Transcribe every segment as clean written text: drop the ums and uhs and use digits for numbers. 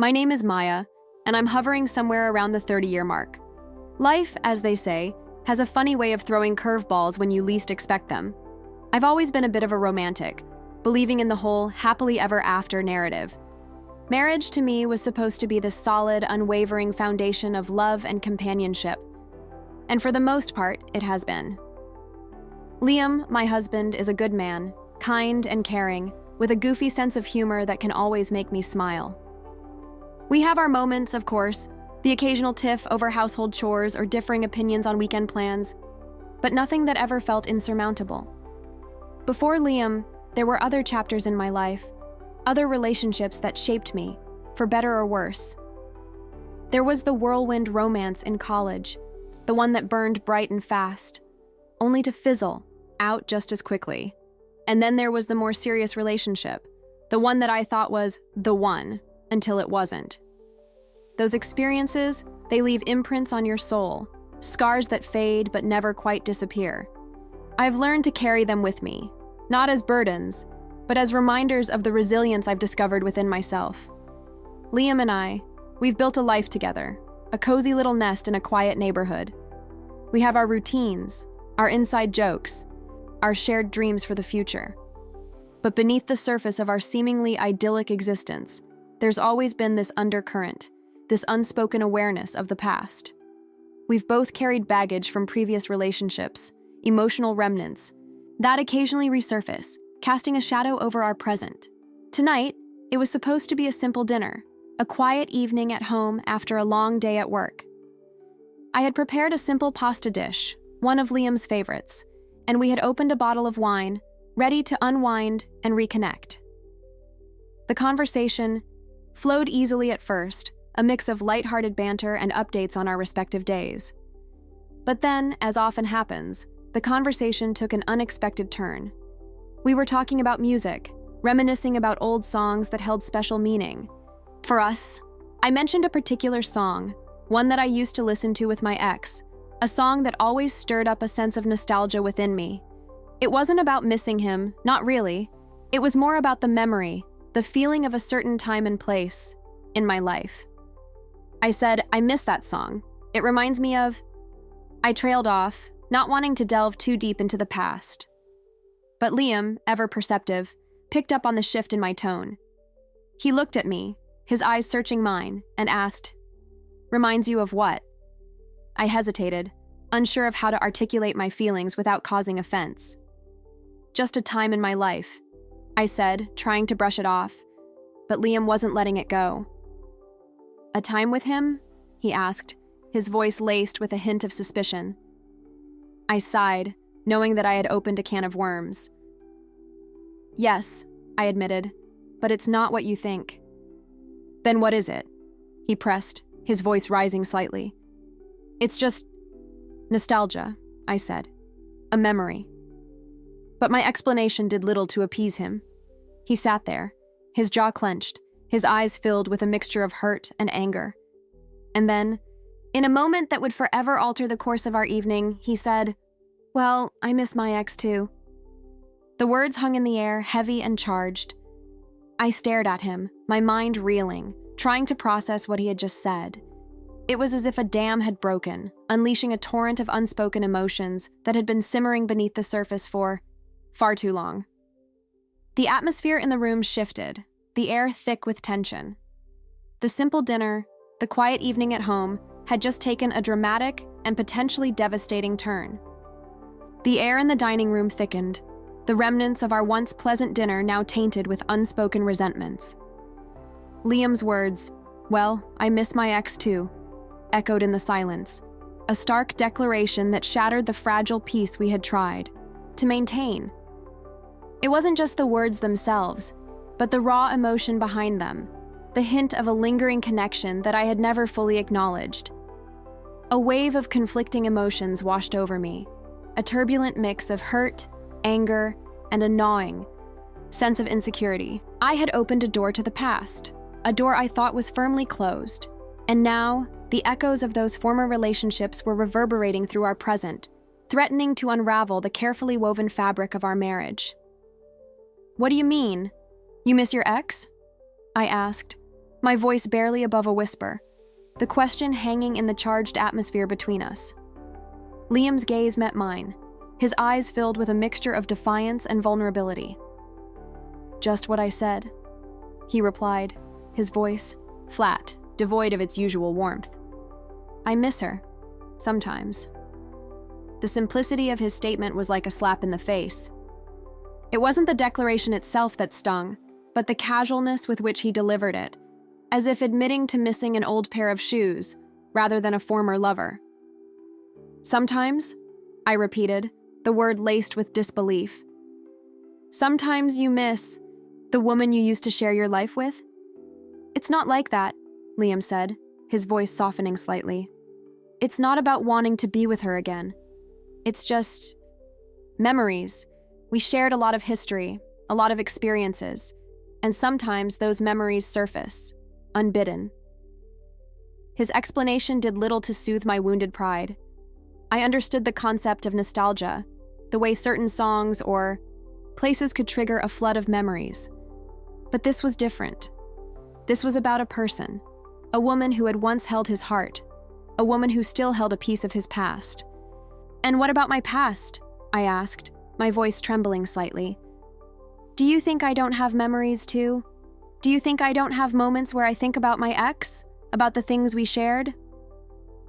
My name is Maya, and I'm hovering somewhere around the 30-year mark. Life, as they say, has a funny way of throwing curveballs when you least expect them. I've always been a bit of a romantic, believing in the whole happily ever after narrative. Marriage to me was supposed to be the solid, unwavering foundation of love and companionship. And for the most part, it has been. Liam, my husband, is a good man, kind and caring, with a goofy sense of humor that can always make me smile. We have our moments, of course, the occasional tiff over household chores or differing opinions on weekend plans, but nothing that ever felt insurmountable. Before Liam, there were other chapters in my life, other relationships that shaped me, for better or worse. There was the whirlwind romance in college, the one that burned bright and fast, only to fizzle out just as quickly. And then there was the more serious relationship, the one that I thought was the one, until it wasn't. Those experiences, they leave imprints on your soul, scars that fade but never quite disappear. I've learned to carry them with me, not as burdens, but as reminders of the resilience I've discovered within myself. Liam and we've built a life together, a cozy little nest in a quiet neighborhood. We have our routines, our inside jokes, our shared dreams for the future. But beneath the surface of our seemingly idyllic existence, there's always been this undercurrent, this unspoken awareness of the past. We've both carried baggage from previous relationships, emotional remnants, that occasionally resurface, casting a shadow over our present. Tonight, it was supposed to be a simple dinner, a quiet evening at home after a long day at work. I had prepared a simple pasta dish, one of Liam's favorites, and we had opened a bottle of wine, ready to unwind and reconnect. The conversation flowed easily at first, a mix of lighthearted banter and updates on our respective days. But then, as often happens, the conversation took an unexpected turn. We were talking about music, reminiscing about old songs that held special meaning. For us, I mentioned a particular song, one that I used to listen to with my ex, a song that always stirred up a sense of nostalgia within me. It wasn't about missing him, not really. It was more about the memory, the feeling of a certain time and place in my life. I said, I miss that song. It reminds me of... I trailed off, not wanting to delve too deep into the past. But Liam, ever perceptive, picked up on the shift in my tone. He looked at me, his eyes searching mine, and asked, "Reminds you of what?" I hesitated, unsure of how to articulate my feelings without causing offense. "Just a time in my life," I said, trying to brush it off, but Liam wasn't letting it go. "A time with him?" he asked, his voice laced with a hint of suspicion. I sighed, knowing that I had opened a can of worms. "Yes," I admitted, "but it's not what you think." "Then what is it?" he pressed, his voice rising slightly. "It's just nostalgia," I said. "A memory." But my explanation did little to appease him. He sat there, his jaw clenched, his eyes filled with a mixture of hurt and anger. And then, in a moment that would forever alter the course of our evening, he said, "Well, I miss my ex too." The words hung in the air, heavy and charged. I stared at him, my mind reeling, trying to process what he had just said. It was as if a dam had broken, unleashing a torrent of unspoken emotions that had been simmering beneath the surface for far too long. The atmosphere in the room shifted, the air thick with tension. The simple dinner, the quiet evening at home, had just taken a dramatic and potentially devastating turn. The air in the dining room thickened, the remnants of our once pleasant dinner now tainted with unspoken resentments. Liam's words, "Well, I miss my ex too," echoed in the silence, a stark declaration that shattered the fragile peace we had tried to maintain. It wasn't just the words themselves, but the raw emotion behind them, the hint of a lingering connection that I had never fully acknowledged. A wave of conflicting emotions washed over me, a turbulent mix of hurt, anger, and a gnawing sense of insecurity. I had opened a door to the past, a door I thought was firmly closed, and now the echoes of those former relationships were reverberating through our present, threatening to unravel the carefully woven fabric of our marriage. "What do you mean? You miss your ex?" I asked, my voice barely above a whisper, the question hanging in the charged atmosphere between us. Liam's gaze met mine, his eyes filled with a mixture of defiance and vulnerability. "Just what I said," he replied, his voice flat, devoid of its usual warmth. "I miss her, sometimes." The simplicity of his statement was like a slap in the face. It wasn't the declaration itself that stung, but the casualness with which he delivered it, as if admitting to missing an old pair of shoes rather than a former lover. "Sometimes," I repeated, the word laced with disbelief. "Sometimes you miss the woman you used to share your life with?" "It's not like that," Liam said, his voice softening slightly. "It's not about wanting to be with her again. It's just memories. We shared a lot of history, a lot of experiences, and sometimes those memories surface, unbidden." His explanation did little to soothe my wounded pride. I understood the concept of nostalgia, the way certain songs or places could trigger a flood of memories. But this was different. This was about a person, a woman who had once held his heart, a woman who still held a piece of his past. "And what about my past?" I asked, my voice trembling slightly. "Do you think I don't have memories too? Do you think I don't have moments where I think about my ex, about the things we shared?"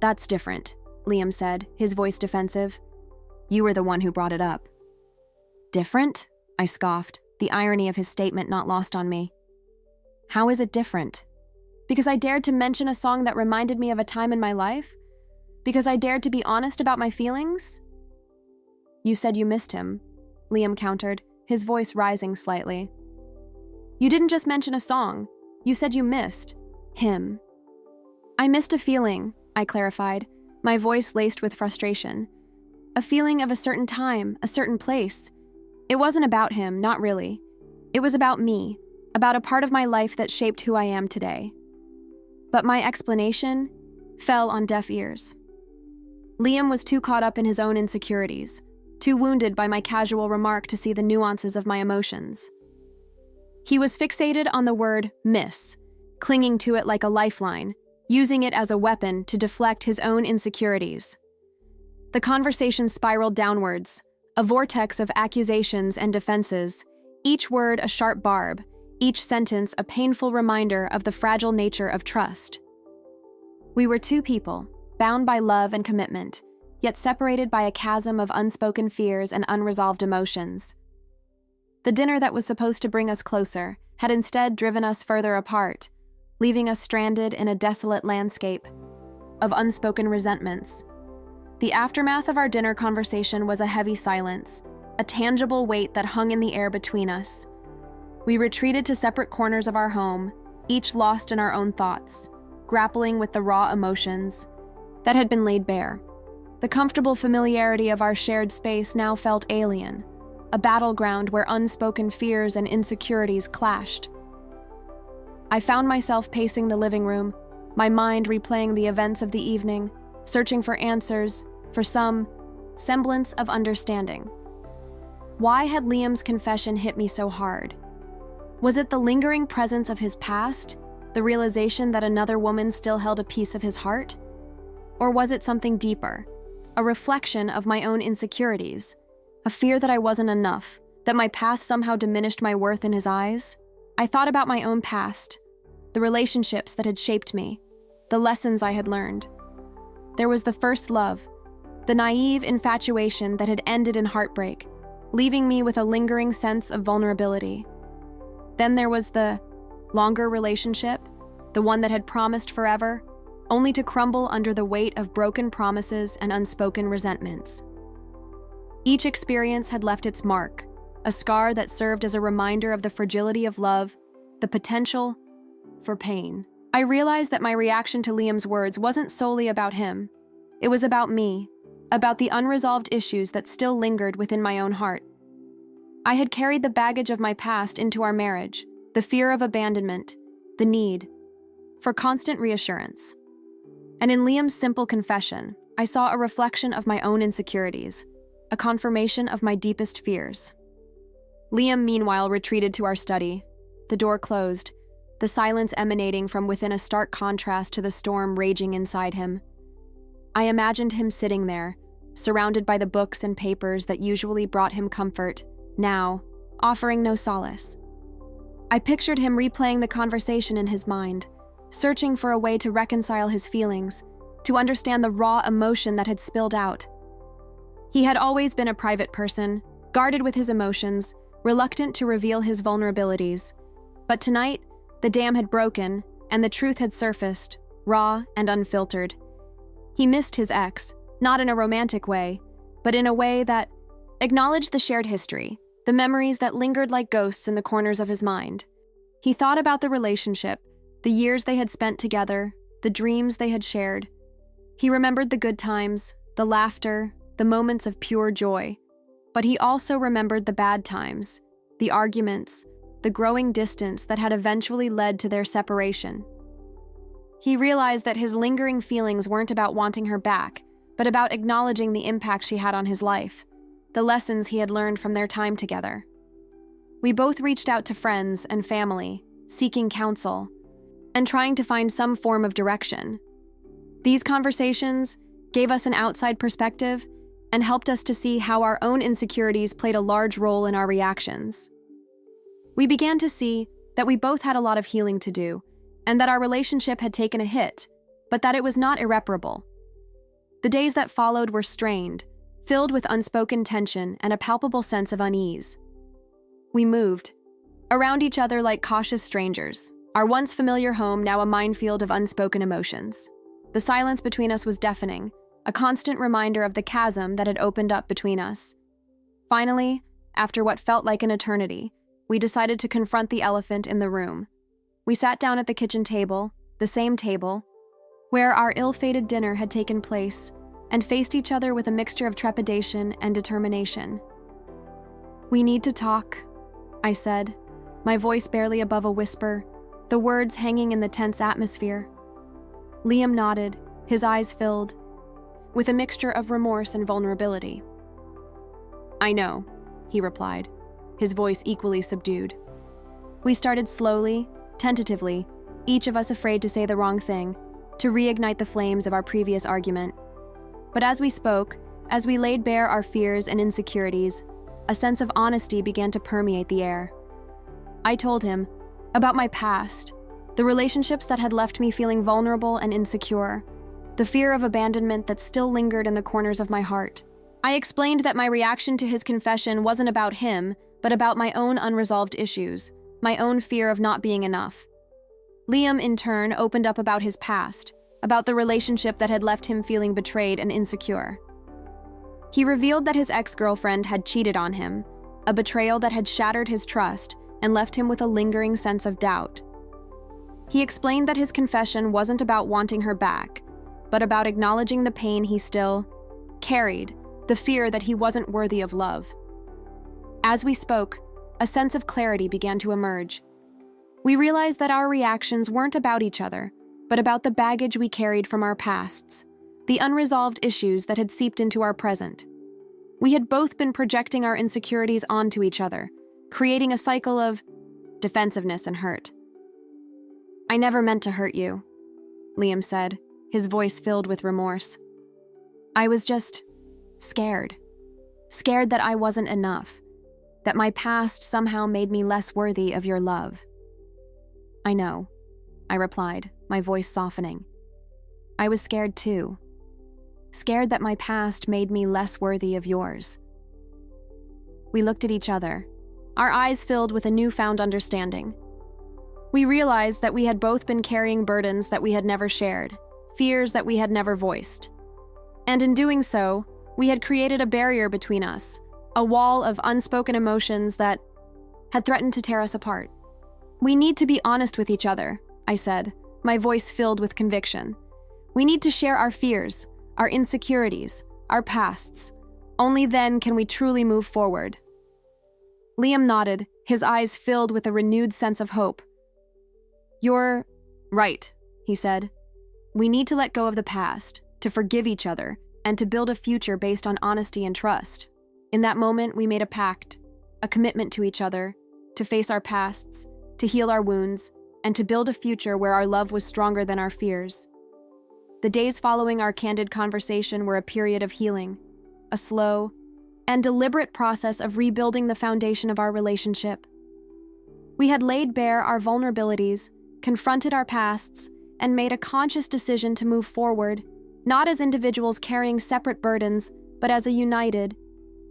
"That's different," Liam said, his voice defensive. "You were the one who brought it up." "Different?" I scoffed, the irony of his statement not lost on me. "How is it different? Because I dared to mention a song that reminded me of a time in my life? Because I dared to be honest about my feelings?" "You said you missed him," Liam countered, his voice rising slightly. "You didn't just mention a song. You said you missed him." "I missed a feeling," I clarified, my voice laced with frustration. "A feeling of a certain time, a certain place. It wasn't about him, not really. It was about me, about a part of my life that shaped who I am today." But my explanation fell on deaf ears. Liam was too caught up in his own insecurities, too wounded by my casual remark to see the nuances of my emotions. He was fixated on the word miss, clinging to it like a lifeline, using it as a weapon to deflect his own insecurities. The conversation spiraled downwards, a vortex of accusations and defenses, each word a sharp barb, each sentence a painful reminder of the fragile nature of trust. We were two people, bound by love and commitment, yet separated by a chasm of unspoken fears and unresolved emotions. The dinner that was supposed to bring us closer had instead driven us further apart, leaving us stranded in a desolate landscape of unspoken resentments. The aftermath of our dinner conversation was a heavy silence, a tangible weight that hung in the air between us. We retreated to separate corners of our home, each lost in our own thoughts, grappling with the raw emotions that had been laid bare. The comfortable familiarity of our shared space now felt alien, a battleground where unspoken fears and insecurities clashed. I found myself pacing the living room, my mind replaying the events of the evening, searching for answers, for some semblance of understanding. Why had Liam's confession hit me so hard? Was it the lingering presence of his past, the realization that another woman still held a piece of his heart? Or was it something deeper, a reflection of my own insecurities, a fear that I wasn't enough, that my past somehow diminished my worth in his eyes? I thought about my own past, the relationships that had shaped me, the lessons I had learned. There was the first love, the naive infatuation that had ended in heartbreak, leaving me with a lingering sense of vulnerability. Then there was the longer relationship, the one that had promised forever, only to crumble under the weight of broken promises and unspoken resentments. Each experience had left its mark, a scar that served as a reminder of the fragility of love, the potential for pain. I realized that my reaction to Liam's words wasn't solely about him. It was about me, about the unresolved issues that still lingered within my own heart. I had carried the baggage of my past into our marriage, the fear of abandonment, the need for constant reassurance. And in Liam's simple confession, I saw a reflection of my own insecurities, a confirmation of my deepest fears. Liam, meanwhile, retreated to our study. The door closed. the silence emanating from within a stark contrast to the storm raging inside him. I imagined him sitting there, surrounded by the books and papers that usually brought him comfort, now offering no solace. I pictured him replaying the conversation in his mind, searching for a way to reconcile his feelings, to understand the raw emotion that had spilled out. He had always been a private person, guarded with his emotions, reluctant to reveal his vulnerabilities. But tonight, the dam had broken, and the truth had surfaced, raw and unfiltered. He missed his ex, not in a romantic way, but in a way that acknowledged the shared history, the memories that lingered like ghosts in the corners of his mind. He thought about the relationship, the years they had spent together, the dreams they had shared. He remembered the good times, the laughter, the moments of pure joy. But he also remembered the bad times, the arguments, the growing distance that had eventually led to their separation. He realized that his lingering feelings weren't about wanting her back, but about acknowledging the impact she had on his life, the lessons he had learned from their time together. We both reached out to friends and family, seeking counsel, and trying to find some form of direction. These conversations gave us an outside perspective and helped us to see how our own insecurities played a large role in our reactions. We began to see that we both had a lot of healing to do, and that our relationship had taken a hit, but that it was not irreparable. The days that followed were strained, filled with unspoken tension and a palpable sense of unease. We moved around each other like cautious strangers, our once familiar home now a minefield of unspoken emotions. The silence between us was deafening, a constant reminder of the chasm that had opened up between us. Finally, after what felt like an eternity, we decided to confront the elephant in the room. We sat down at the kitchen table, the same table, where our ill-fated dinner had taken place, and faced each other with a mixture of trepidation and determination. "We need to talk," I said, my voice barely above a whisper, the words hanging in the tense atmosphere. Liam nodded, his eyes filled, with a mixture of remorse and vulnerability. "I know," he replied, his voice equally subdued. We started slowly, tentatively, each of us afraid to say the wrong thing, to reignite the flames of our previous argument. But as we spoke, as we laid bare our fears and insecurities, a sense of honesty began to permeate the air. I told him about my past, the relationships that had left me feeling vulnerable and insecure, the fear of abandonment that still lingered in the corners of my heart. I explained that my reaction to his confession wasn't about him, but about my own unresolved issues, my own fear of not being enough. Liam, in turn, opened up about his past, about the relationship that had left him feeling betrayed and insecure. He revealed that his ex-girlfriend had cheated on him, a betrayal that had shattered his trust and left him with a lingering sense of doubt. He explained that his confession wasn't about wanting her back, but about acknowledging the pain he still carried, the fear that he wasn't worthy of love. As we spoke, a sense of clarity began to emerge. We realized that our reactions weren't about each other, but about the baggage we carried from our pasts, the unresolved issues that had seeped into our present. We had both been projecting our insecurities onto each other, creating a cycle of defensiveness and hurt. "I never meant to hurt you," Liam said, his voice filled with remorse. "I was just scared. Scared that I wasn't enough, that my past somehow made me less worthy of your love." "I know," I replied, my voice softening. "I was scared too. Scared that my past made me less worthy of yours." We looked at each other, our eyes filled with a newfound understanding. We realized that we had both been carrying burdens that we had never shared, fears that we had never voiced. And in doing so, we had created a barrier between us, a wall of unspoken emotions that had threatened to tear us apart. "We need to be honest with each other," I said, my voice filled with conviction. "We need to share our fears, our insecurities, our pasts. Only then can we truly move forward." Liam nodded, his eyes filled with a renewed sense of hope. "You're right," he said. "We need to let go of the past, to forgive each other, and to build a future based on honesty and trust." In that moment, we made a pact, a commitment to each other, to face our pasts, to heal our wounds, and to build a future where our love was stronger than our fears. The days following our candid conversation were a period of healing, a slow and deliberate process of rebuilding the foundation of our relationship. We had laid bare our vulnerabilities, confronted our pasts, and made a conscious decision to move forward, not as individuals carrying separate burdens, but as a united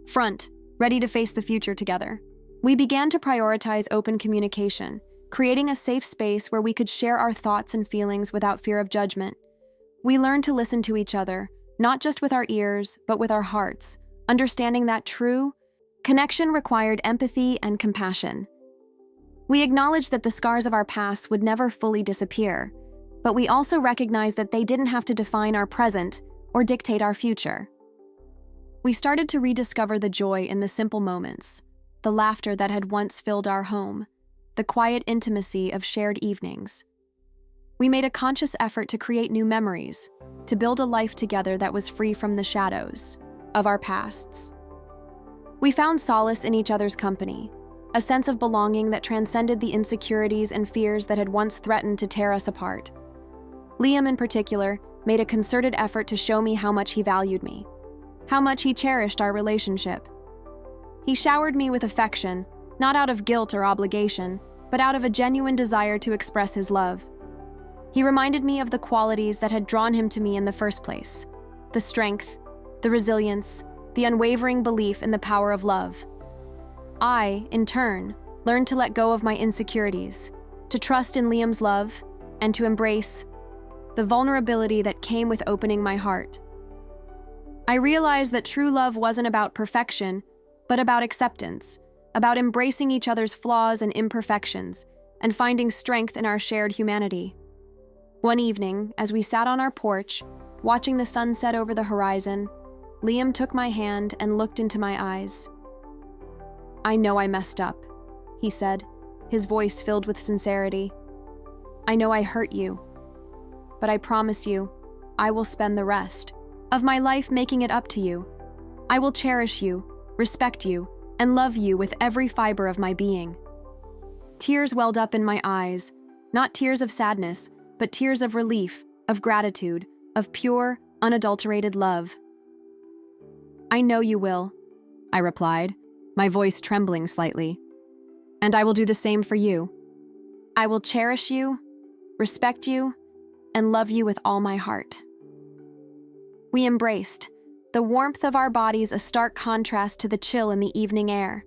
front, ready to face the future together. We began to prioritize open communication, creating a safe space where we could share our thoughts and feelings without fear of judgment. We learned to listen to each other, not just with our ears, but with our hearts, understanding that true connection required empathy and compassion. We acknowledged that the scars of our past would never fully disappear, but we also recognized that they didn't have to define our present or dictate our future. We started to rediscover the joy in the simple moments, the laughter that had once filled our home, the quiet intimacy of shared evenings. We made a conscious effort to create new memories, to build a life together that was free from the shadows of our pasts. We found solace in each other's company, a sense of belonging that transcended the insecurities and fears that had once threatened to tear us apart. Liam, in particular, made a concerted effort to show me how much he valued me, how much he cherished our relationship. He showered me with affection, not out of guilt or obligation, but out of a genuine desire to express his love. He reminded me of the qualities that had drawn him to me in the first place: the strength, the resilience, the unwavering belief in the power of love. I, in turn, learned to let go of my insecurities, to trust in Liam's love, and to embrace the vulnerability that came with opening my heart. I realized that true love wasn't about perfection, but about acceptance, about embracing each other's flaws and imperfections, and finding strength in our shared humanity. One evening, as we sat on our porch, watching the sunset over the horizon, Liam took my hand and looked into my eyes. "I know I messed up," he said, his voice filled with sincerity. "I know I hurt you, but I promise you, I will spend the rest of my life making it up to you. I will cherish you, respect you, and love you with every fiber of my being." Tears welled up in my eyes, not tears of sadness, but tears of relief, of gratitude, of pure, unadulterated love. "I know you will," I replied, my voice trembling slightly. "And I will do the same for you. I will cherish you, respect you, and love you with all my heart." We embraced, the warmth of our bodies a stark contrast to the chill in the evening air.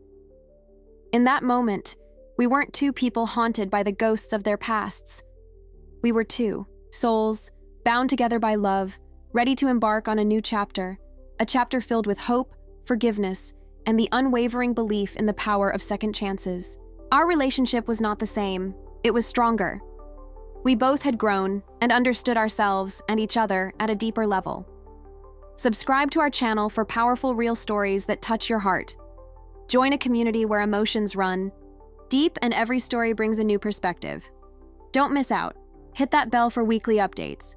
In that moment, we weren't two people haunted by the ghosts of their pasts. We were two souls, bound together by love, ready to embark on a new chapter, a chapter filled with hope, forgiveness, and the unwavering belief in the power of second chances. Our relationship was not the same, it was stronger. We both had grown and understood ourselves and each other at a deeper level. Subscribe to our channel for powerful real stories that touch your heart. Join a community where emotions run deep and every story brings a new perspective. Don't miss out. Hit that bell for weekly updates.